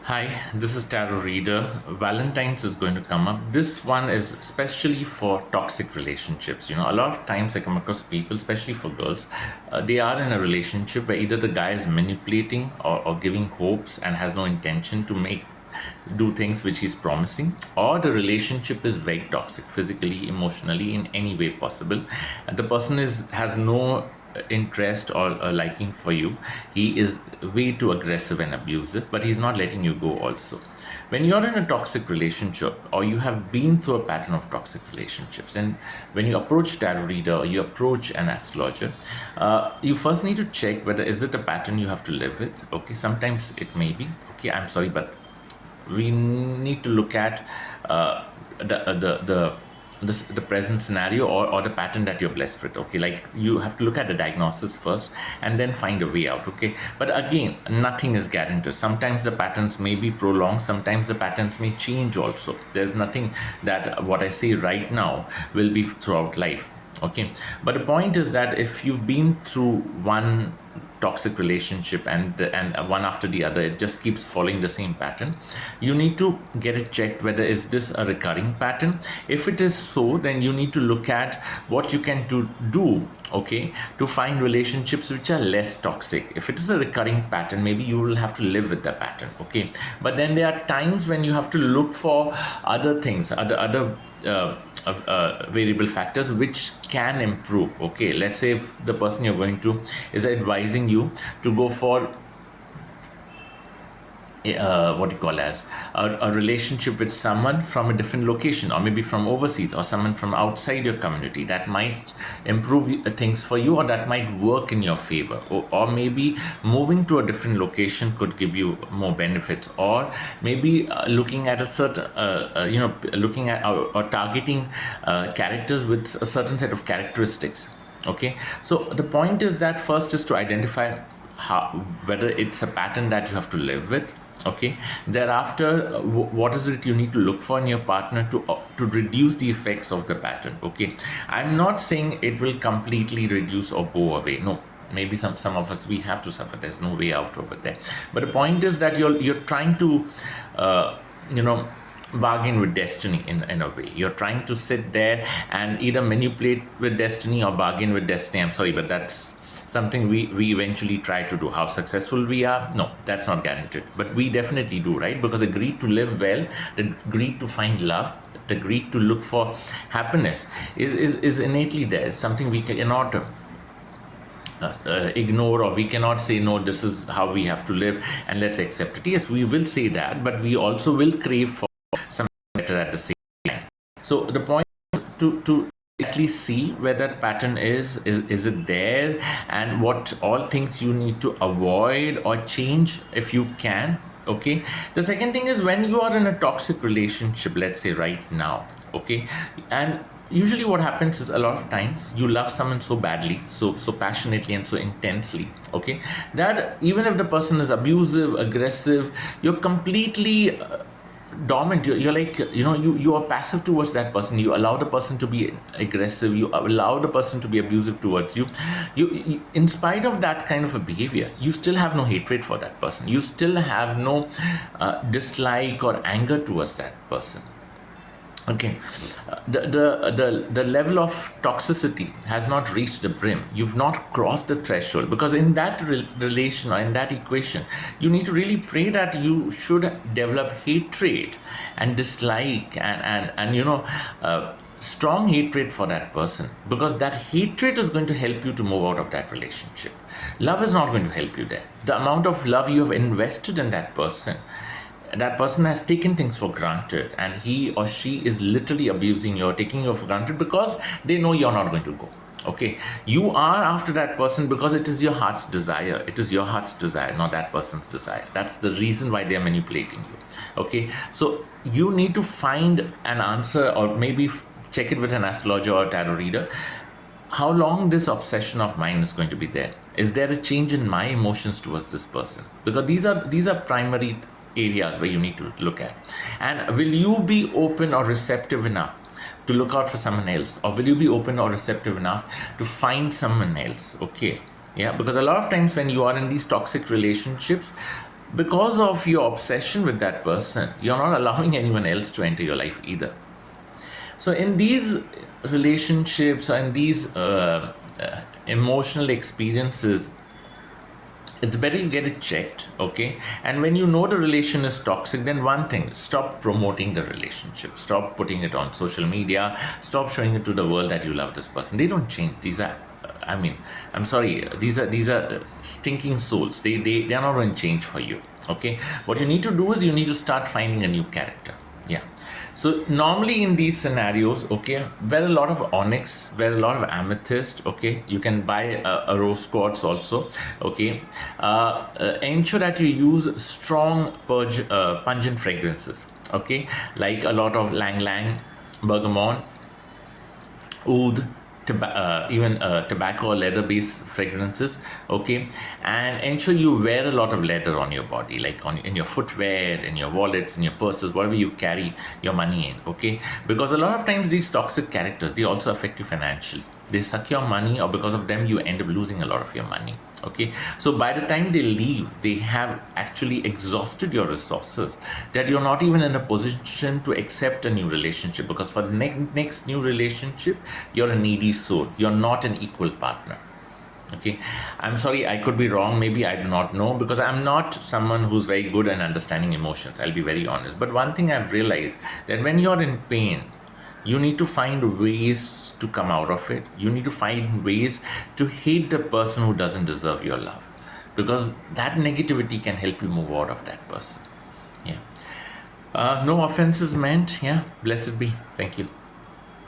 Hi, this is Tarot Reader. Valentine's is going to come up. This one is especially for toxic relationships. A lot of times I come across people, especially for girls, they are in a relationship where either the guy is manipulating or giving hopes and has no intention to do things which he's promising, or the relationship is very toxic, physically, emotionally, in any way possible. And the person has no interest or a liking for you. He is way too aggressive and abusive, but he's not letting you go also. When you're in a toxic relationship or you have been through a pattern of toxic relationships, and when you approach tarot reader or you approach an astrologer, you first need to check whether is it a pattern you have to live with. Okay, sometimes it may be. Okay, I'm sorry, but we need to look at the present scenario, or the pattern that you're blessed with. Okay, like you have to look at the diagnosis first and then find a way out. Okay, but again, nothing is guaranteed. Sometimes the patterns may be prolonged, sometimes the patterns may change also. There's nothing that what I say right now will be throughout life. Okay, but the point is that if you've been through one toxic relationship and one after the other, it just keeps following the same pattern, you need to get it checked whether is this a recurring pattern. If it is so, then you need to look at what you can do, okay, to find relationships which are less toxic. If it is a recurring pattern, maybe you will have to live with the pattern. Okay, but then there are times when you have to look for other things, other variable factors which can improve. Okay, let's say if the person you're going to is advising you to go for what you call as a relationship with someone from a different location, or maybe from overseas, or someone from outside your community, that might improve things for you, or that might work in your favor, or maybe moving to a different location could give you more benefits, or maybe looking at a certain looking at or targeting characters with a certain set of characteristics. Okay, so the point is that first is to identify whether it's a pattern that you have to live with. Okay, thereafter, what is it you need to look for in your partner to reduce the effects of the pattern. Okay, I'm not saying it will completely reduce or go away. No, maybe some of us, we have to suffer. There's no way out over there. But the point is that you're trying to bargain with destiny in a way. You're trying to sit there and either manipulate with destiny or bargain with destiny. I'm sorry, but that's something we eventually try to do. How successful we are, no, that's not guaranteed, but we definitely do, right? Because the greed to live well, the greed to find love, the greed to look for happiness is innately there. It's something we cannot ignore, or we cannot say no, this is how we have to live and let's accept it. Yes, we will say that, but we also will crave for something better at the same time. So the point to at least see where that pattern is it there, and what all things you need to avoid or change if you can. Okay, the second thing is, when you are in a toxic relationship, let's say right now, okay, and usually what happens is, a lot of times you love someone so badly, so passionately and so intensely, okay, that even if the person is abusive, aggressive, you're completely dormant. You're like, you are passive towards that person. You allow the person to be aggressive, you allow the person to be abusive towards you. You in spite of that kind of a behavior, you still have no hatred for that person. You still have no dislike or anger towards that person. Okay, the level of toxicity has not reached the brim. You've not crossed the threshold, because in that relation or in that equation, you need to really pray that you should develop hatred and dislike and strong hatred for that person, because that hatred is going to help you to move out of that relationship. Love is not going to help you there. The amount of love you have invested in that person has taken things for granted, and he or she is literally abusing you or taking you for granted because they know you're not going to go. Okay, you are after that person because it is your heart's desire. It is your heart's desire, not that person's desire. That's the reason why they're manipulating you. Okay, so you need to find an answer, or maybe check it with an astrologer or tarot reader. How long this obsession of mine is going to be there? Is there a change in my emotions towards this person? Because these are primary areas where you need to look at. And will you be open or receptive enough to look out for someone else, or will you be open or receptive enough to find someone else? Okay, yeah, because a lot of times when you are in these toxic relationships, because of your obsession with that person, you're not allowing anyone else to enter your life either. So in these relationships and these emotional experiences, it's better you get it checked, okay? And when you know the relation is toxic, then one thing, stop promoting the relationship, stop putting it on social media, stop showing it to the world that you love this person. They don't change. These are, I mean, I'm sorry, these are stinking souls. They are not going to change for you, okay? What you need to do is you need to start finding a new character. Yeah. So normally in these scenarios, okay, wear a lot of onyx, wear a lot of amethyst, okay. You can buy a rose quartz also, okay. Ensure that you use strong pungent fragrances, okay, like a lot of lang lang, bergamot, oud, even tobacco or leather based fragrances, okay. And ensure you wear a lot of leather on your body, like in your footwear, in your wallets, in your purses, whatever you carry your money in, okay. Because a lot of times these toxic characters, they also affect you financially. They suck your money, or because of them you end up losing a lot of your money, okay. So by the time they leave, they have actually exhausted your resources, that you're not even in a position to accept a new relationship, because for the next new relationship, you're a needy soul, you're not an equal partner, okay. I'm sorry, I could be wrong, maybe I do not know, because I'm not someone who's very good at understanding emotions, I'll be very honest. But one thing I've realized, that when you're in pain, you need to find ways to come out of it. You need to find ways to hate the person who doesn't deserve your love, because that negativity can help you move out of that person. Yeah. No offenses meant. Yeah. Blessed be. Thank you.